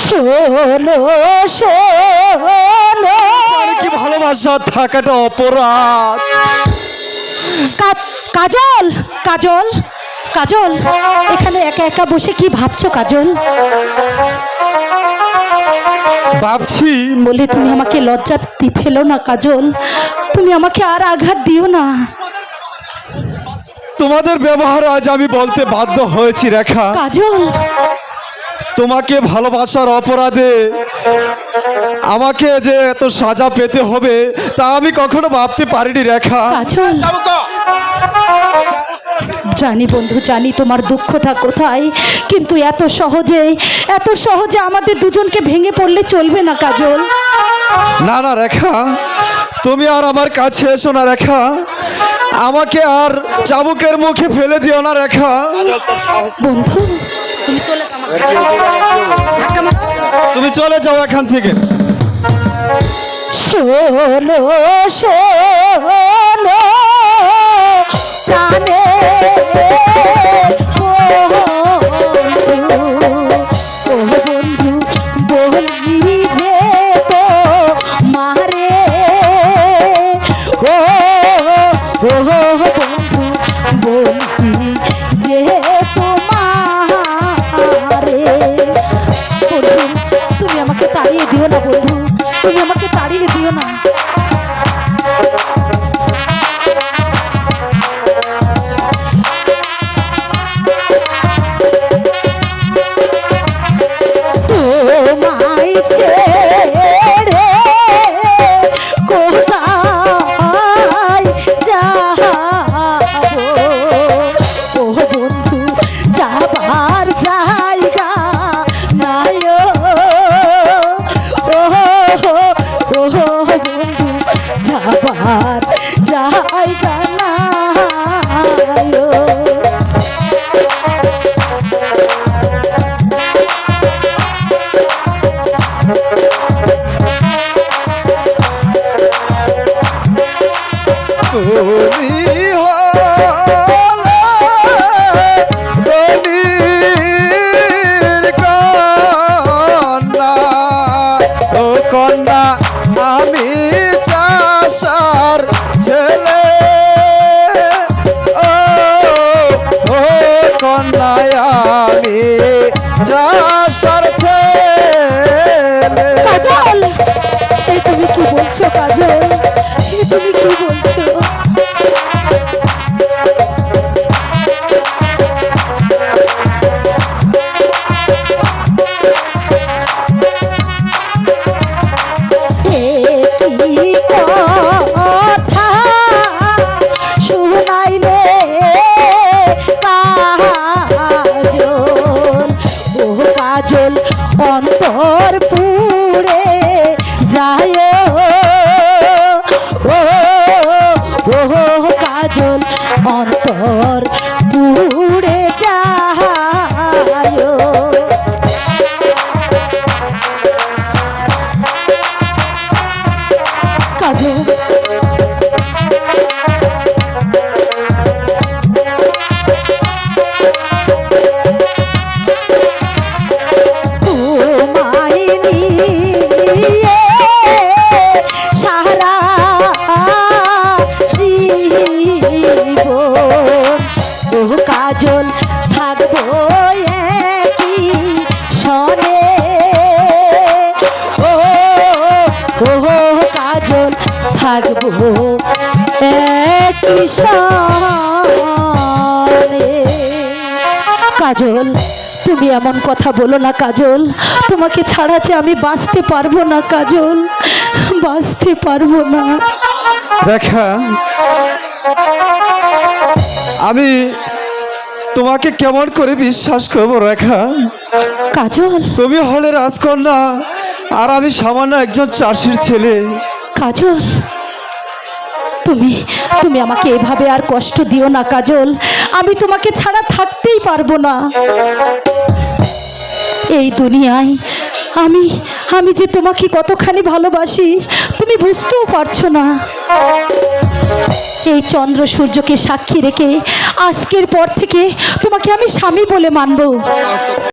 শোনো শোনো, কি ভালোবাসা থাকাটা অপরাধ। কাজল কাজল কাজল, এখানে একা একা বসে কি ভাবছো কাজল? ভাবছি বলে তুমি আমাকে লজ্জা ফেলো না কাজল, তুমি আমাকে আর আঘাত দিও না। তোমাদের ব্যবহার আজ আমি বলতে বাধ্য হয়েছি রেখা। কাজল, তোমাকে ভালোবাসার অপরাধে আমাকে যে এত সাজা পেতে হবে তা আমি কখনো ভাবতে পারিনি রেখা। কাজল, জানি বন্ধু, জানি তোমার দুঃখটা কোথায়, কিন্তু এত সহজে আমাদের দুজনকে ভেঙে পড়লে চলবে না কাজল। না না রেখা, তুমি আর আমার কাছে এসো না রেখা, আমাকে আর চাবুকের মুখে ফেলে দিও না রেখা। বন্ধু, তুমি চলে তুমি চলে যাও এখান থেকে। শোনো শোনো জানে বন্ধু, বলি যে তো মারে ও বন্ধু, বলি যে তোমারে। বন্ধু, তুমি আমাকে তাড়িয়ে দিও না বন্ধু, তুমি আমাকে তাড়িয়ে দিও না। তোমায় ছেড়ে কোথায় যাবো ও বন্ধু, যাবার জায়গা নাই ও বন্ধু, যাবার জায়গা নাই। তুমি হলে কন্যা, ও কন্যা আমি চাষার ছেলে, ও কন্যা আমি চাষার ছেলে। কাজল, এই তুমি কি বলছো কাজল? তুমি কি বলছো? কি কথা শুনাইলে কাজল, ও কাজল অন্তর পুড়ে যায় ও কাজল অন্তর পুড়ে যায়। কাজল, তোমায় নিয়ে সারা জীবন ও কাজল থাকবো একই সনে ও কাজল থাকবো একই সনে। কাজল, তুমি এমন কথা বলো না কাজল, তোমাকে ছাড়া যে আমি বাঁচতে পারবো না কাজল, বাঁচতে পারবো না। রেখা, আমি তোমাকে কেমন করে বিশ্বাস করবো রেখা? কাজল, তুমি হলে রাজকন্যা আর আমি সামান্য একজন চাষির ছেলে। কাজল, তুমি তুমি আমাকে এভাবে আর কষ্ট দিও না কাজল, আমি তোমাকে ছাড়া থাকতেই পারবো না এই দুনিয়ায়। আমি যে তোমাকে কতখানি ভালোবাসি তুমি বুঝতেও পারছো না। এই চন্দ্র সূর্যকে সাক্ষী রেখে আজকের পর থেকে তোমাকে আমি স্বামী বলে মানবো।